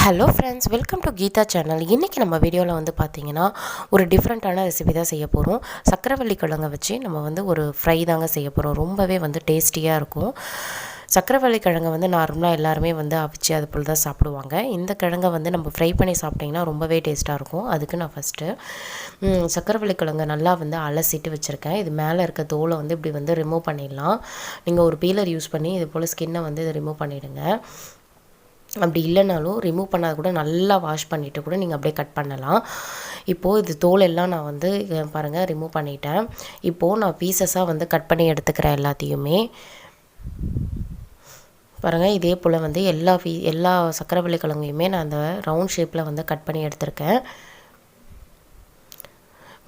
Hello friends, welcome to Geetha channel. இன்றைக்கி நம்ம வீடியோவில் வந்து பார்த்திங்கன்னா ஒரு டிஃப்ரெண்ட்டான ரெசிபி தான் செய்ய போகிறோம். சக்கரவள்ளி கிழங்கை வச்சு நம்ம வந்து ஒரு ஃப்ரை தாங்க செய்ய போகிறோம். ரொம்பவே வந்து டேஸ்டியாக இருக்கும். சக்கரவள்ளி கிழங்கை வந்து நார்மலாக எல்லாருமே வந்து அவிச்சு அது போல் தான் சாப்பிடுவாங்க. இந்த கிழங்கை வந்து நம்ம ஃப்ரை பண்ணி சாப்பிட்டிங்கன்னா ரொம்பவே டேஸ்ட்டாக இருக்கும். அதுக்கு நான் ஃபஸ்ட்டு சக்கரவள்ளி கிழங்கை நல்லா வந்து அலசிட்டு வச்சுருக்கேன். இது மேலே இருக்க தோலை வந்து இப்படி வந்து ரிமூவ் பண்ணிடலாம். நீங்கள் ஒரு பீலர் யூஸ் பண்ணி இது போல் ஸ்கின்னை வந்து இதை ரிமூவ் பண்ணிவிடுங்க. அப்படி இல்லைனாலும் ரிமூவ் பண்ணாத கூட நல்லா வாஷ் பண்ணிவிட்டு கூட நீங்கள் அப்படியே கட் பண்ணலாம். இப்போது இது தோல் எல்லாம் நான் வந்து பாருங்கள் ரிமூவ் பண்ணிட்டேன். இப்போது நான் பீசஸாக வந்து கட் பண்ணி எடுத்துக்கிறேன் எல்லாத்தையுமே. பாருங்கள், இதே போல் வந்து எல்லா சக்கரவள்ளி கிழங்கையுமே நான் அந்த ரவுண்ட் ஷேப்பில் வந்து கட் பண்ணி எடுத்திருக்கேன்.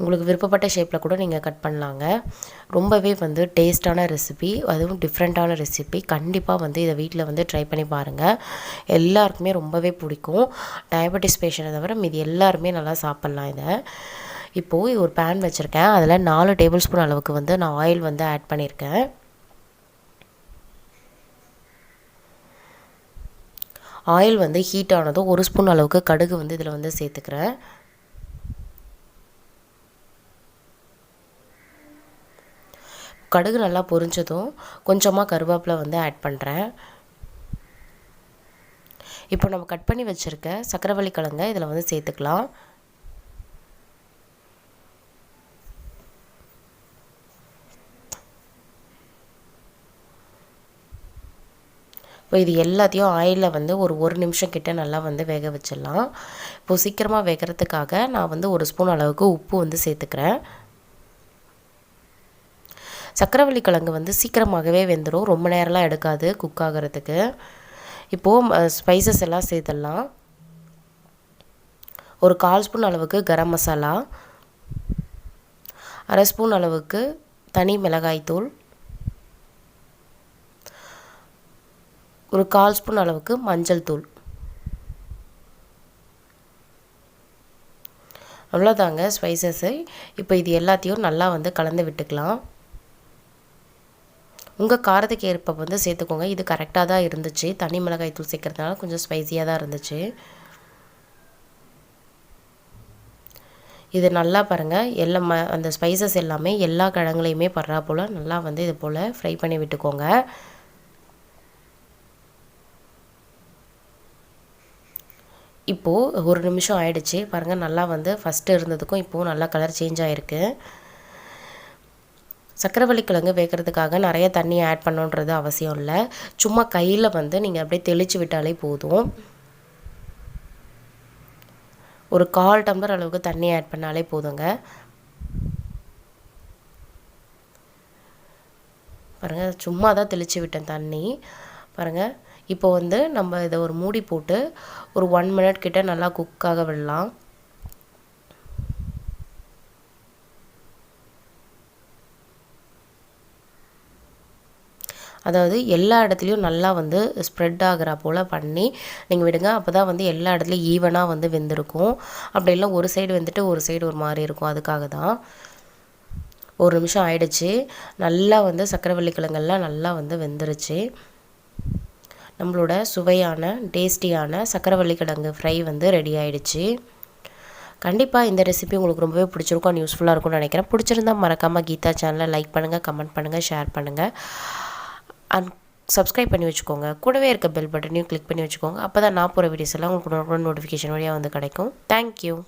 உங்களுக்கு விருப்பப்பட்ட ஷேப்பில் கூட நீங்கள் கட் பண்ணலாங்க. ரொம்பவே வந்து டேஸ்ட்டான ரெசிபி, அதுவும் டிஃப்ரெண்ட்டான ரெசிபி. கண்டிப்பாக வந்து இதை வீட்டில் வந்து ட்ரை பண்ணி பாருங்கள். எல்லாருக்குமே ரொம்பவே பிடிக்கும். டயபெட்டிஸ் பேஷண்ட்டை தவிர மீதி எல்லாருமே நல்லா சாப்பிட்லாம் இதை. இப்போது ஒரு பேன் வச்சுருக்கேன். அதில் 4 டேபிள் ஸ்பூன் அளவுக்கு வந்து நான் ஆயில் வந்து ஆட் பண்ணியிருக்கேன். ஆயில் வந்து ஹீட் ஆனதும் 1 ஸ்பூன் அளவுக்கு கடுகு வந்து இதில் வந்து சேர்த்துக்கிறேன். கடுகு நல்லா பொரிஞ்சதும் கொஞ்சமாக கருவேப்பிலை வந்து ஆட் பண்ணுறேன். இப்போ நம்ம கட் பண்ணி வச்சுருக்க சக்கரவள்ளி கிழங்கை இதில் வந்து சேர்த்துக்கலாம். இப்போ இது எல்லாத்தையும் ஆயிலில் வந்து ஒரு நிமிஷம் கிட்ட நல்லா வந்து வேக வச்சிடலாம். இப்போது சீக்கிரமாக வேகிறதுக்காக நான் வந்து 1 ஸ்பூன் அளவுக்கு உப்பு வந்து சேர்த்துக்கிறேன். சக்கரவள்ளி கிழங்கு வந்து சீக்கிரமாகவே வெந்துடும். ரொம்ப நேரம்லாம் எடுக்காது குக் ஆகிறதுக்கு. இப்போது ஸ்பைசஸ் எல்லாம் சேர்த்துடலாம். ஒரு 1/4 ஸ்பூன் அளவுக்கு கரம் மசாலா, 1/2 ஸ்பூன் அளவுக்கு தனி மிளகாய்த்தூள், ஒரு 1/4 ஸ்பூன் அளவுக்கு மஞ்சள் தூள். அவ்வளோதாங்க ஸ்பைசஸ்ஸு. இப்போ இது எல்லாத்தையும் நல்லா வந்து கலந்து விட்டுக்கலாம். உங்கள் காரத்துக்கு ஏற்ப வந்து சேர்த்துக்கோங்க. இது கரெக்டாக தான் இருந்துச்சு. தனி மிளகாய் தூள் சேர்க்கறதுனால கொஞ்சம் ஸ்பைஸியாக தான் இருந்துச்சு. இது நல்லா பாருங்கள், அந்த ஸ்பைசஸ் எல்லாமே எல்லா கிழங்குலையுமே படுறா போல் நல்லா வந்து இது போல் ஃப்ரை பண்ணி விட்டுக்கோங்க. இப்போது 1 நிமிஷம் ஆயிடுச்சு பாருங்கள். நல்லா வந்து ஃபஸ்ட்டு இருந்ததுக்கும் இப்போது நல்லா கலர் சேஞ்ச் ஆகிருக்கு. சக்கரவள்ளி கிழங்கு வேகிறதுக்காக நிறைய தண்ணி ஆட் பண்ணுன்றது அவசியம் இல்லை. சும்மா கையில் வந்து நீங்கள் அப்படியே தெளித்து விட்டாலே போதும். ஒரு 1/4 டம்ளர் அளவுக்கு தண்ணி ஆட் பண்ணாலே போதுங்க. பாருங்கள், சும்மா தான் தெளித்து விட்டேன் தண்ணி. பாருங்கள், இப்போ வந்து நம்ம இதை ஒரு மூடி போட்டு ஒரு 1 மினிட் கிட்ட நல்லா குக்காக விடலாம். அதாவது எல்லா இடத்துலையும் நல்லா வந்து ஸ்ப்ரெட் ஆகிற போல் பண்ணி நீங்கள் விடுங்க. அப்போ தான் வந்து எல்லா இடத்துலையும் ஈவனாக வந்து வெந்திருக்கும். அப்படி இல்லை ஒரு சைடு வெந்துட்டு ஒரு சைடு ஒரு மாதிரி இருக்கும். அதுக்காக தான். 1 நிமிஷம் ஆயிடுச்சு. நல்லா வந்து சக்கரவள்ளி கிழங்கெல்லாம் நல்லா வந்து வெந்துருச்சு. நம்மளோட சுவையான டேஸ்டியான சக்கரவள்ளி கிழங்கு ஃப்ரை வந்து ரெடி ஆகிடுச்சு. கண்டிப்பாக இந்த ரெசிபி உங்களுக்கு ரொம்பவே பிடிச்சிருக்கும், யூஸ்ஃபுல்லாக இருக்கும்னு நினைக்கிறேன். பிடிச்சிருந்தால் மறக்காமல் கீதா சேனலை லைக் பண்ணுங்கள், கமெண்ட் பண்ணுங்கள், ஷேர் பண்ணுங்கள், அண்ட் சப்ஸ்கிரைப் பண்ணி வச்சுக்கோங்க. கூடவே இருக்க பெல் பட்டனையும் கிளிக் பண்ணி வச்சுக்கோங்க. அப்போ தான் நான் போகிற வீடியோஸ் எல்லாம் உங்களுக்கு நோட்டிஃபிகேஷன் வழியாக வந்து கிடைக்கும். தேங்க்யூ.